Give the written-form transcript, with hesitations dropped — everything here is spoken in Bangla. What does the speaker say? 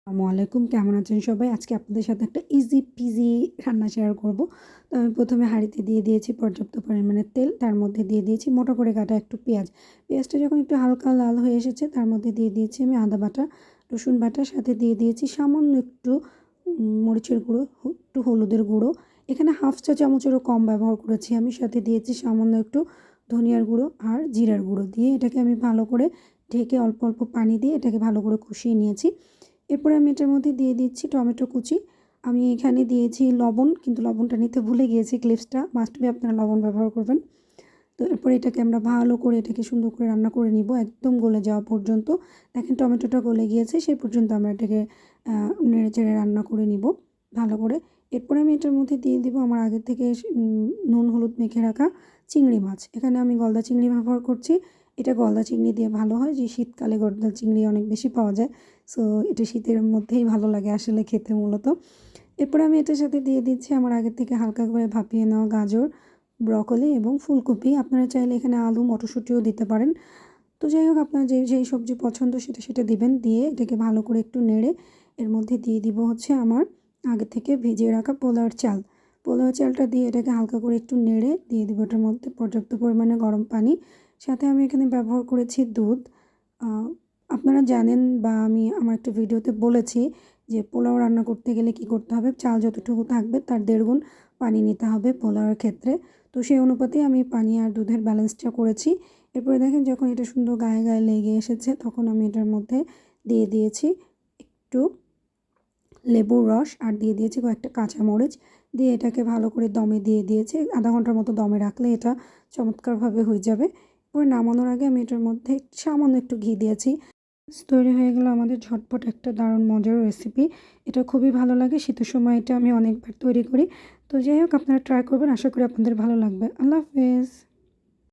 আসসালামু আলাইকুম, কেমন আছেন সবাই? আজকে আপনাদের সাথে একটা ইজি পিজি রান্না শেয়ার করব। তো আমি প্রথমে হাঁড়িতে দিয়ে দিয়েছি পর্যাপ্ত পরিমাণে তেল, তার মধ্যে দিয়ে দিয়েছি মোটা করে কাটা একটু পেঁয়াজ। পেঁয়াজটা যখন একটু হালকা লাল হয়ে এসেছে তার মধ্যে দিয়ে দিয়েছি আমি আদা বাটা, রসুন বাটা, সাথে দিয়ে দিয়েছি সামান্য একটু মরিচের গুঁড়ো, একটু হলুদের গুঁড়ো। এখানে হাফ চা চামচেরও কম ব্যবহার করেছি আমি। সাথে দিয়েছি সামান্য একটু ধনিয়ার গুঁড়ো আর জিরার গুঁড়ো দিয়ে এটাকে আমি ভালো করে ঢেকে অল্প অল্প পানি দিয়ে এটাকে ভালো করে কষিয়ে নিয়েছি। এরপরে আমি এটার মধ্যে দিয়ে দিচ্ছি টমেটো কুচি। আমি এখানে দিয়েছি লবণ, কিন্তু লবণটা নিতে ভুলে গিয়েছি, ক্লিপসটা মাস্ট বি আপনারা লবণ ব্যবহার করবেন। তো এরপরে এটাকে আমরা ভালো করে এটাকে সুন্দর করে রান্না করে নিব একদম গলে যাওয়া পর্যন্ত। দেখেন টমেটোটা গলে গিয়েছে, সেই পর্যন্ত আমরা এটাকে নেড়ে চেড়ে রান্না করে নিব ভালো করে। এরপরে আমি এটার মধ্যে দিয়ে দিব আমার আগে থেকে নুন হলুদ মেখে রাখা চিংড়ি মাছ। এখানে আমি গলদা চিংড়ি ব্যবহার করছি। এটা গলদা চিংড়ি দিয়ে ভালো হয়, যে শীতকালে গলদা চিংড়ি অনেক বেশি পাওয়া যায়। সো এটা শীতের মধ্যেই ভালো লাগে আসলে খেতে মূলত। এরপর আমি এটার সাথে দিয়ে দিচ্ছি আমার আগে থেকে হালকা করে ভাপিয়ে নেওয়া গাজর, ব্রকলি এবং ফুলকপি। আপনারা চাইলে এখানে আলু মটরশুঁটিও দিতে পারেন। তো যাই হোক, আপনার যেই সবজি পছন্দ সেটা দিবেন। দিয়ে এটাকে ভালো করে একটু নেড়ে এর মধ্যে দিয়ে দিব হচ্ছে আমার আগে থেকে ভিজিয়ে রাখা পোলাওর চাল। পোলাও চালটা দিয়ে এটাকে হালকা করে একটু নেড়ে দিয়ে দিব এটার মধ্যে পর্যাপ্ত পরিমাণে গরম পানি। সাথে আমি এখানে ব্যবহার করেছি দুধ। আপনারা জানেন বা আমি আমার একটা ভিডিওতে বলেছি যে পোলাও রান্না করতে গেলে কি করতে হবে, চাল যতটুকু থাকবে তার 1.5 গুণ পানি নিতে হবে পোলাওয়ের ক্ষেত্রে। তো সেই অনুপাতে আমি পানি আর দুধের ব্যালেন্সটা করেছি। এরপরে দেখেন যখন এটা সুন্দর গায়ে গায়ে লেগে এসেছে তখন আমি এটার মধ্যে দিয়ে দিয়েছি একটু লেবুর রস আর দিয়ে দিয়েছি কয়েকটা কাঁচামরিচ। দিয়ে এটাকে ভালো করে দমে দিয়ে দিয়েছি। আধা ঘন্টার মতো দমে রাখলে এটা চমৎকারভাবে হয়ে যাবে। এরপরে নামানোর আগে আমি এটার মধ্যে সামান্য একটু ঘি দিয়েছি। তৈরি হয়ে গেল আমাদের ঝটপট একটা দারুণ মজার রেসিপি। এটা খুবই ভালো লাগে, শীতের সময় এটা আমি অনেকবার তৈরি করি। তো যাই হোক, আপনারা ট্রাই করবেন, আশা করি আপনাদের ভালো লাগবে। আল্লাহ হাফেজ।